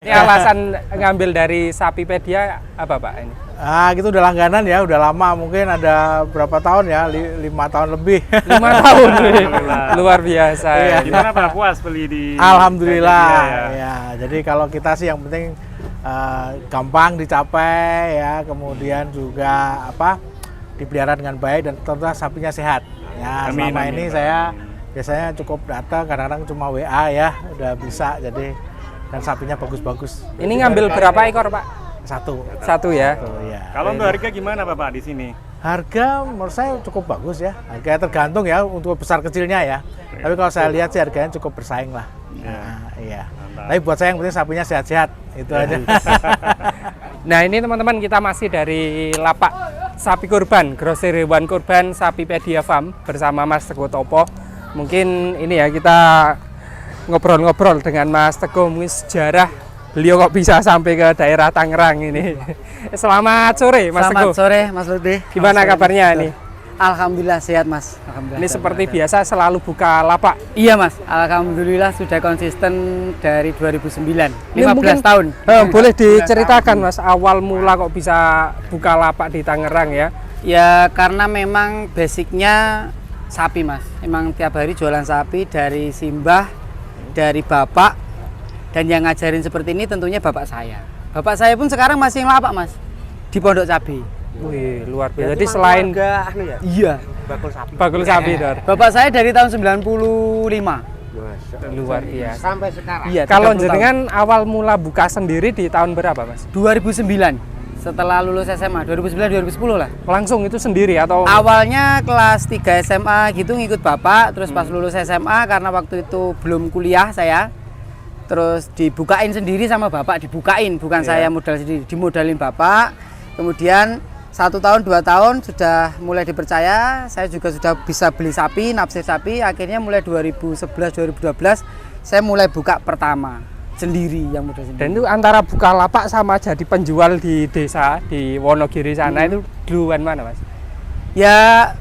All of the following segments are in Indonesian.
Ini alasan ngambil dari Sapipedia apa Pak ini? Ah, gitu udah langganan ya, udah lama, mungkin ada berapa tahun ya, 5 tahun lebih. 5 tahun, luar biasa. Iya. Gimana Pak, puas beli di Alhamdulillah. Sapipedia, Ya, jadi kalau kita sih yang penting gampang dicapai ya, kemudian juga dipelihara dengan baik dan tentu sapinya sehat. Ya, Amin, selama amin, ini Pak. saya biasanya cukup datang, kadang-kadang cuma WA ya, udah bisa jadi dan sapinya bagus-bagus. Ini ngambil berapa ekor Pak? Satu Ya. ya. Kalau untuk harga gimana Bapak di sini? Harga menurut saya cukup bagus ya. Harganya tergantung ya untuk besar kecilnya ya. Tapi kalau saya lihat sih harganya cukup bersaing lah. Nah, iya. Mantap. Tapi buat saya yang penting sapinya sehat-sehat. Itu aja. Nah ini teman-teman kita masih dari lapak sapi kurban, grosir hewan kurban Sapipedia Farm bersama Mas Teguh Topo. Mungkin ini ya kita ngobrol-ngobrol dengan Mas Teguh, mungkin sejarah beliau kok bisa sampai ke daerah Tangerang ini. Selamat sore Mas Teguh. Selamat sore Mas Lutfi. Gimana kabarnya ini? Alhamdulillah sehat Mas. Alhamdulillah. Ini seperti biasa selalu buka lapak. Iya Mas, Alhamdulillah sudah konsisten dari 2009, Ini 15 mungkin, tahun. Boleh diceritakan Mas awal mula kok bisa buka lapak di Tangerang ya? Ya karena memang basicnya sapi Mas. Memang tiap hari jualan sapi dari simbah, dari bapak, dan yang ngajarin seperti ini tentunya bapak saya. Bapak saya pun sekarang masih ngelapak Mas, di Pondok Cabe. Wih, luar biasa. Jadi selain Iya. bakul sapi, Dor. Bapak saya dari tahun 95. Luar biasa. Sampai sekarang. Iya. Kalau 30 tahun. jenengan awal mula buka sendiri di tahun berapa, Mas? 2009. Setelah lulus SMA, 2009-2010 lah. Langsung itu sendiri atau Awalnya kelas 3 SMA gitu ngikut bapak, terus pas lulus SMA karena waktu itu belum kuliah saya, terus dibukain sendiri sama bapak, dibukain, bukan saya modal sendiri, dimodalin bapak. Kemudian 1 tahun 2 tahun sudah mulai dipercaya, saya juga sudah bisa beli sapi, naksir sapi. Akhirnya mulai 2011-2012 saya mulai buka pertama sendiri, yang modal sendiri. dan itu antara buka lapak sama jadi penjual di desa di Wonogiri sana itu duluan mana, Mas? Ya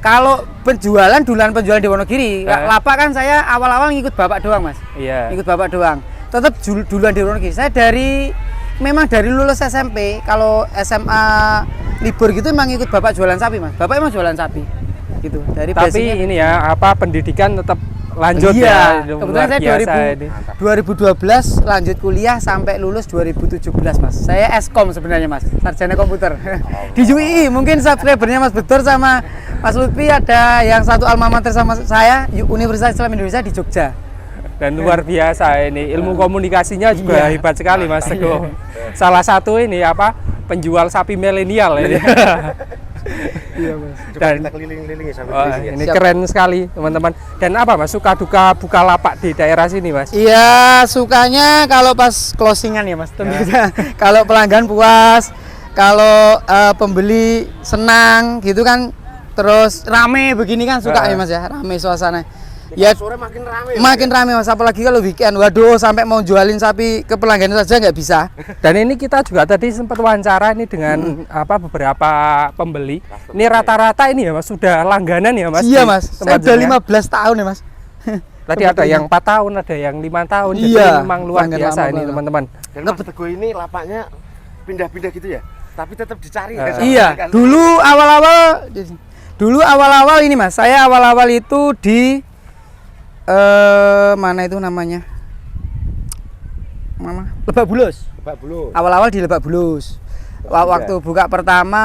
kalau duluan penjualan di Wonogiri, lapak kan saya awal-awal ngikut bapak doang Mas. Iya. Ikut bapak doang. Tetap duluan di Wonogiri. Saya memang dari lulus SMP, kalau SMA libur gitu emang ikut bapak jualan sapi Mas. Bapak emang jualan sapi. Gitu. Dari Tapi basicnya, ini ya, pendidikan tetap lanjut iya, ya. kebetulan saya ini. 2012 lanjut kuliah sampai lulus 2017 Mas. Saya Eskom sebenarnya Mas, sarjana komputer. Di UI, mungkin subscribernya Mas Betor sama Mas Lutfi ada yang satu alma mater sama saya, Universitas Islam Indonesia di Jogja. Dan luar biasa ini, ilmu komunikasinya juga hebat sekali Mas Teguh. Salah satu ini penjual sapi milenial ini. Iya Mas. Coba Dan kita keliling-keliling ya sampai wah, di sini. ini keren sekali teman-teman. Dan apa Mas, suka duka buka lapak di daerah sini Mas? Iya, sukanya kalau pas closingan ya Mas. Tentunya kalau pelanggan puas, kalau pembeli senang gitu kan, terus rame begini kan suka ya Mas ya, rame suasana. Ya Sore makin rame. makin rame Mas, apalagi kalau weekend. Waduh, sampai mau jualin sapi ke pelanggan saja nggak bisa. Dan ini kita juga tadi sempat wawancara ini dengan beberapa pembeli. Ini rata-rata ini ya Mas, sudah langganan ya Mas? Iya di Mas, saya tempat udah jenengan? 15 tahun ya Mas. Tadi ada yang 4 tahun, ada yang 5 tahun. Jadi Iya, memang luar langganan biasa lama ini banget. teman-teman. Dan Mas Teguh ini lapaknya pindah-pindah gitu ya. Tapi tetap dicari kan? Iya, dulu awal-awal ini Mas, saya awal-awal itu di mana itu namanya? Lebak Bulus. Pak Bulu. Awal-awal di Lebak Bulus. Waktu buka pertama,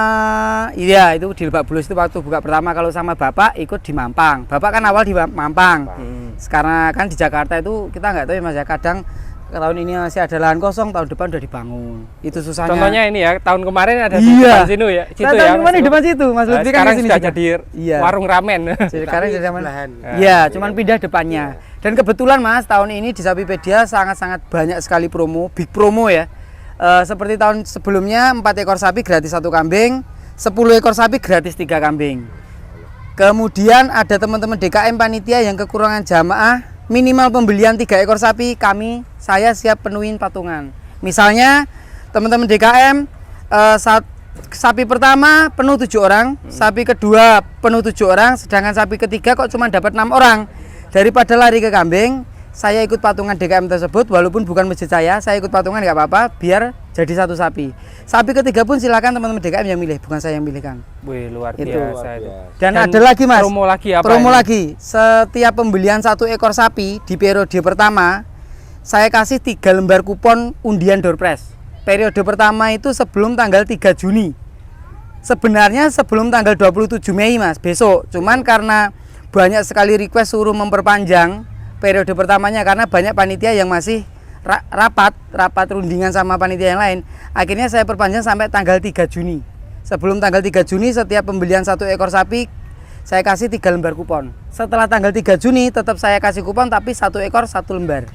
iya itu di Lebak Bulus itu waktu buka pertama. Kalau sama bapak ikut di Mampang. Bapak kan awal di Mampang. Sekarang kan di Jakarta itu kita nggak tahu ya Mas ya. Kadang tahun ini masih ada lahan kosong, tahun depan udah dibangun. Itu susahnya. Contohnya ini ya, tahun kemarin ada di Iya. depan sini ya. Situ Tahun ya. kemarin di depan situ, Mas Lutfi kan Sekarang kesini sudah juga. jadi Iya. warung ramen. Sekarang jadi zaman. Belahan. Iya, cuman pindah depannya. Dan kebetulan Mas, tahun ini di Sapipedia sangat-sangat banyak sekali promo, big promo ya. Seperti tahun sebelumnya 4 ekor sapi gratis 1 kambing, 10 ekor sapi gratis 3 kambing. Kemudian ada teman-teman DKM panitia yang kekurangan jamaah, minimal pembelian 3 ekor sapi, saya siap penuhin patungan. Misalnya teman-teman DKM sapi pertama penuh 7 orang, sapi kedua penuh 7 orang, sedangkan sapi ketiga kok cuma dapat 6 orang. Daripada lari ke kambing, saya ikut patungan DKM tersebut, walaupun bukan masjid saya ikut patungan nggak apa-apa, biar jadi satu sapi. Sapi ketiga pun silakan teman-teman DKM yang milih, bukan saya yang milih Kang. Wih, luar Itu. biasa itu. Dan ada lagi Mas, Promo lagi apa? promo ini? lagi, setiap pembelian 1 ekor sapi di periode pertama, saya kasih 3 lembar kupon undian door prize. Periode pertama itu sebelum tanggal 3 Juni. Sebenarnya sebelum tanggal 27 Mei Mas, besok. Cuman karena banyak sekali request suruh memperpanjang periode pertamanya karena banyak panitia yang masih rapat rundingan sama panitia yang lain. Akhirnya saya perpanjang sampai tanggal 3 Juni. Sebelum tanggal 3 Juni setiap pembelian 1 ekor sapi saya kasih 3 lembar kupon. Setelah tanggal 3 Juni tetap saya kasih kupon tapi 1 ekor 1 lembar.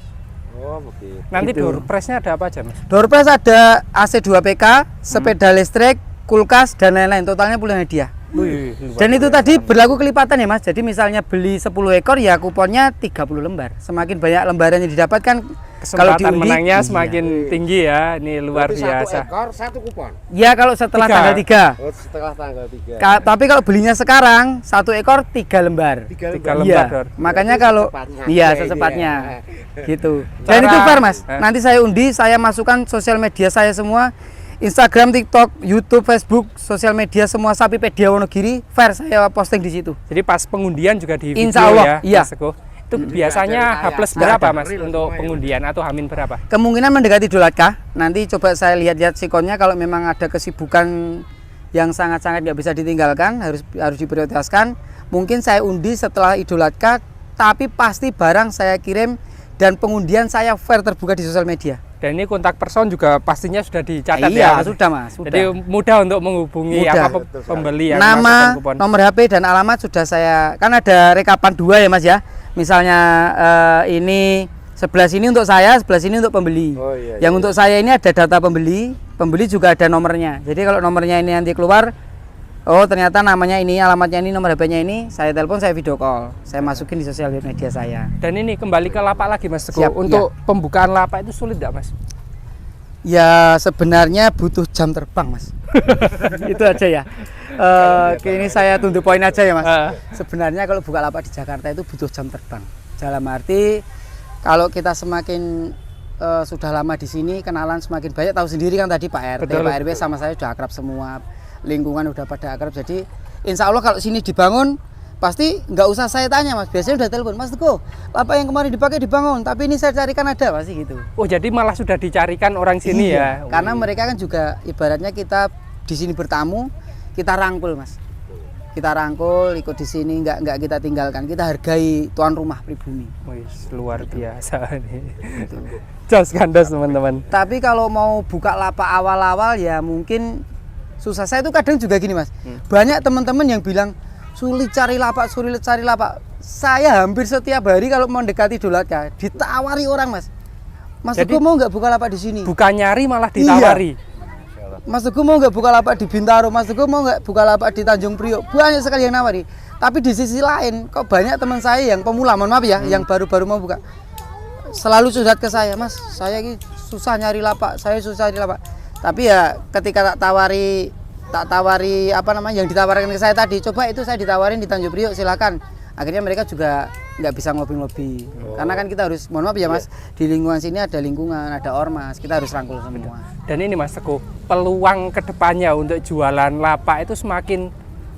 Oh, begitu. Nanti Gitu. door prize-nya ada apa aja, Mas? Door prize ada AC 2 PK, sepeda listrik, kulkas dan lain-lain. Totalnya puluhan hadiah. Wih, Dan itu tadi berlaku kelipatan ya Mas. Jadi misalnya beli 10 ekor ya kuponnya 30 lembar. Semakin banyak lembaran yang didapatkan kalau kesempatan diundi, menangnya iya. semakin tinggi ya. Ini luar Berarti biasa. 1 ekor 1 kupon. Ya kalau setelah 3. tanggal 3. Oh, setelah tanggal 3. Tapi kalau belinya sekarang 1 ekor 3 lembar. 3 Tiga lembar. lembar. Iya. Dor. Makanya kalau Secepatnya. iya Iya, secepatnya. iya. Gitu. Dan Cara- itu fair Mas. Eh. Nanti saya undi, saya masukkan sosial media saya semua. Instagram, TikTok, YouTube, Facebook, sosial media semua Sapipedia Wonogiri, fair saya posting di situ. Jadi pas pengundian juga di video Insya Allah, ya, iya. Mas Teguh. Itu biasanya ada H plus rekayasa. berapa Ada Mas real untuk semua pengundian atau Hamin berapa? Kemungkinan mendekati Idul-Adha. Nanti coba saya lihat-lihat sikonnya kalau memang ada kesibukan yang sangat-sangat nggak bisa ditinggalkan, harus diprioritaskan. Mungkin saya undi setelah Idul-Adha, tapi pasti barang saya kirim dan pengundian saya fair terbuka di sosial media. Dan ini kontak person juga pastinya sudah dicatat Iya, ya. Mas? sudah Mas, sudah. Jadi mudah untuk menghubungi Mudah. apa pembeli yang Nama, masukkan kupon. nomor HP dan alamat sudah saya, kan ada rekapan 2 ya Mas ya. Misalnya ini sebelah sini untuk saya, sebelah sini untuk pembeli. Oh, iya, Yang untuk saya ini ada data pembeli, pembeli juga ada nomornya. Jadi kalau nomornya ini nanti keluar, oh ternyata namanya ini, alamatnya ini, nomor HP-nya ini, saya telepon, saya video call, saya masukin di sosial media saya. Dan ini kembali ke lapak lagi Mas Teguh. Siap, Untuk pembukaan lapak itu sulit nggak Mas? Ya sebenarnya butuh jam terbang Mas. Itu aja ya. Ini saya tunduk poin aja ya Mas. Sebenarnya kalau buka lapak di Jakarta itu butuh jam terbang. Dalam arti kalau kita semakin sudah lama di sini, kenalan semakin banyak, tahu sendiri kan tadi Pak RT, Betul. Pak RW sama saya sudah akrab semua, lingkungan udah pada akrab. Jadi insya Allah kalau sini dibangun pasti nggak usah saya tanya Mas, biasanya udah telepon Mas Teguh, lapak yang kemarin dipakai dibangun, tapi ini saya carikan ada pasti gitu. Oh jadi malah sudah dicarikan orang sini Iya, ya? karena mereka kan juga ibaratnya kita di sini bertamu, kita rangkul Mas. Kita rangkul, ikut di sini, nggak kita tinggalkan. Kita hargai tuan rumah pribumi. Wih, luar biasa nih. Jos kandas teman-teman. Tapi kalau mau buka lapak awal-awal ya mungkin susah. Saya itu kadang juga gini Mas. Banyak teman-teman yang bilang sulit cari lapak, sulit cari lapak. Saya hampir setiap hari kalau mendekati Idul-Adha ditawari orang Mas. Mas Jadi, Teguh mau nggak buka lapak di sini? Bukan nyari malah ditawari. Mas Teguh mau nggak buka lapak di Bintaro? Mas Teguh mau nggak buka lapak di Tanjung Priok? Banyak sekali yang nawari. Tapi di sisi lain, kok banyak teman saya yang pemula, mohon maaf ya, yang baru-baru mau buka, selalu curhat ke saya, Mas, saya ini susah nyari lapak, saya susah nyari lapak. Tapi ya ketika tak tawari apa namanya yang ditawarkan ke saya tadi, coba itu saya ditawarin di Tanjung Priok, silakan. Akhirnya mereka juga nggak bisa ngopi-ngopi, karena kan kita harus, mohon maaf ya Mas, di lingkungan sini ada lingkungan, ada ormas, kita harus rangkul semua. Dan ini Mas Teguh, peluang kedepannya untuk jualan lapak itu semakin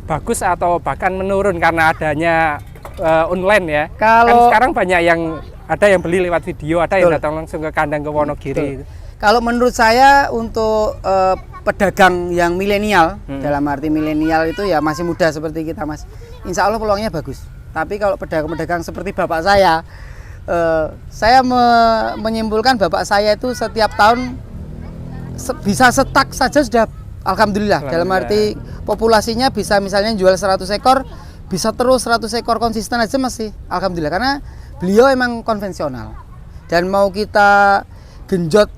bagus atau bahkan menurun karena adanya online ya? Kan Kalau- sekarang banyak yang ada yang beli lewat video, ada yang Betul. datang langsung ke kandang ke Wonogiri. Kalau menurut saya untuk pedagang yang milenial, dalam arti milenial itu ya masih muda seperti kita Mas, insya Allah peluangnya bagus. Tapi kalau pedagang-pedagang seperti bapak saya menyimpulkan bapak saya itu setiap tahun bisa setak saja sudah alhamdulillah. Dalam arti populasinya bisa misalnya jual 100 ekor, bisa terus 100 ekor konsisten aja masih alhamdulillah, karena beliau emang konvensional. Dan mau kita genjot,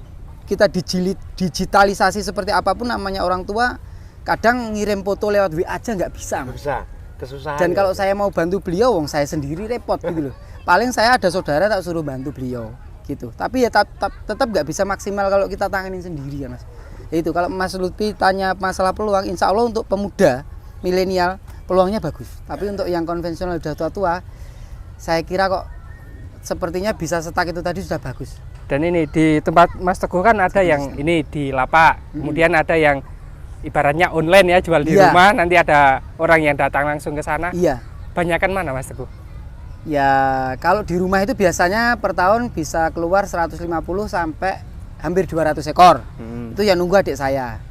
kita digitalisasi seperti apapun, namanya orang tua kadang ngirim foto lewat WA aja nggak bisa Mas. Bisa, kesusahan. Dan ya. kalau saya mau bantu beliau, wong saya sendiri repot gitu loh. Paling saya ada saudara tak suruh bantu beliau gitu. Tapi ya tetap nggak bisa maksimal kalau kita tanganin sendiri ya Mas. Ya itu kalau Mas Lutfi tanya masalah peluang, insya Allah untuk pemuda milenial peluangnya bagus. Tapi untuk yang konvensional udah tua-tua, saya kira kok sepertinya bisa setak itu tadi sudah bagus. Dan ini di tempat Mas Teguh kan ada yang ini di lapak, kemudian ada yang ibaratnya online ya, jual di Iya. rumah, nanti ada orang yang datang langsung ke sana. Iya. Banyakan mana Mas Teguh? Ya kalau di rumah itu biasanya per tahun bisa keluar 150 sampai hampir 200 ekor. Itu yang nunggu adik saya.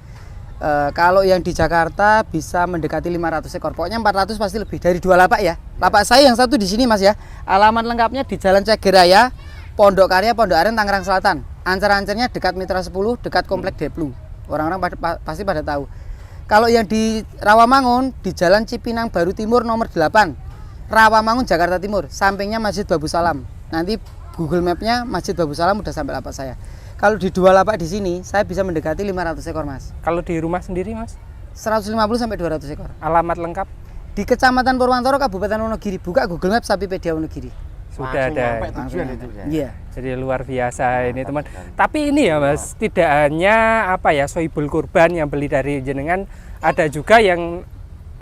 Kalau yang di Jakarta bisa mendekati 500 ekor. Pokoknya 400 pasti lebih dari 2 lapak ya. Lapak saya yang satu di sini Mas ya. Alamat lengkapnya di Jalan Cegeraya, Pondok Karya, Pondok Aren, Tangerang Selatan. Ancar-ancarnya dekat Mitra 10, dekat Komplek Deplu. Orang-orang pasti pada tahu. Kalau yang di Rawamangun di Jalan Cipinang Baru Timur nomor 8. Rawamangun Jakarta Timur, sampingnya Masjid Babu Salam. Nanti Google Map-nya Masjid Babu Salam udah sampai lapak saya. Kalau di 2 lapak di sini, saya bisa mendekati 500 ekor, Mas. Kalau di rumah sendiri Mas? 150 sampai 200 ekor. Alamat lengkap Di Kecamatan Purwantoro, Kabupaten Wonogiri. Buka Google Map Sapipedia Wonogiri. sudah Langsung ada. sampai tujuan itu ya. Iya. Jadi luar biasa ini teman. Tapi ini ya Mas, tidak hanya apa ya sohibul kurban yang beli dari jenengan, ada juga yang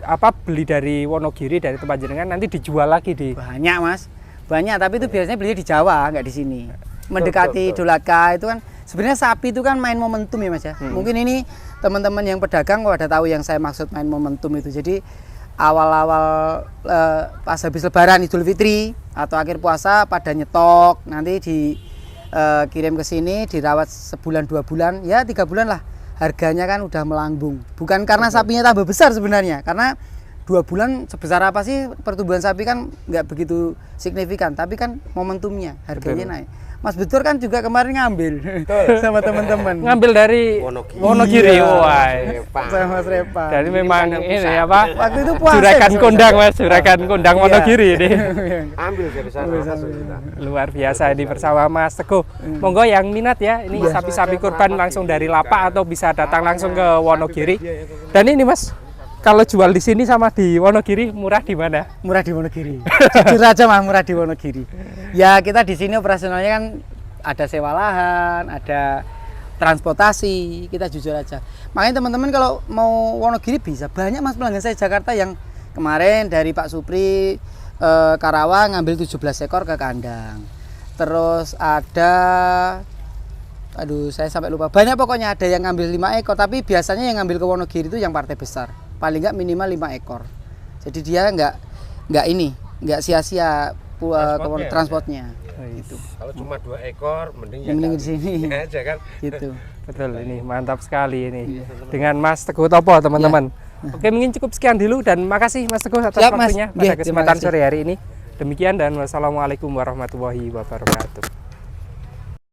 apa beli dari Wonogiri dari tempat jenengan nanti dijual lagi di. Banyak, Mas. Banyak, tapi itu biasanya belinya di Jawa, nggak di sini. Mendekati Idul Adha itu kan sebenarnya sapi itu kan main momentum ya, Mas ya. Mungkin ini teman-teman yang pedagang pada tahu yang saya maksud main momentum itu. Jadi awal-awal pas habis Lebaran Idul Fitri atau akhir puasa pada nyetok, nanti dikirim ke sini, dirawat sebulan 2 bulan, ya 3 bulan lah. Harganya kan udah melambung. Bukan karena sapinya tambah besar sebenarnya, karena 2 bulan sebesar apa sih pertumbuhan sapi kan nggak begitu signifikan, tapi kan momentumnya harganya naik. Mas Betur kan juga kemarin ngambil sama teman-teman. Ngambil dari Wonogiri. Wah. Sama Mas Repa. Jadi memang ini apa? Waktu itu puasa. Juragan juga. kondang Mas, juragan kondang Wonogiri ini. Ambil dari sana langsung kita. Luar biasa ini bersama Mas Teguh. Monggo yang minat ya, ini sapi-sapi kurban langsung dari lapak atau bisa datang langsung ke Wonogiri. Dan ini Mas, kalau jual di sini sama di Wonogiri murah di mana? Murah di Wonogiri. Jujur aja mah murah di Wonogiri. Ya kita di sini operasionalnya kan ada sewa lahan, ada transportasi, kita jujur aja. Makanya teman-teman kalau mau Wonogiri bisa, banyak Mas pelanggan saya Jakarta yang kemarin dari Pak Supri Karawang ngambil 17 ekor ke kandang. Terus ada saya sampai lupa. Banyak pokoknya ada yang ngambil 5 ekor, tapi biasanya yang ngambil ke Wonogiri itu yang partai besar. Paling nggak minimal 5 ekor. Jadi dia nggak sia-sia transportnya. Itu. Kalau cuma 2 ekor mending Yang mending di sini. aja kan. Gitu. Betul, ini mantap sekali ini dengan Mas Teguh Topo teman-teman. Oke, mungkin cukup sekian dulu dan makasih Mas Teguh atas Siap, Mas. waktunya Iya, pada terima kesempatan kasih. sore hari ini. Demikian dan wassalamualaikum warahmatullahi wabarakatuh.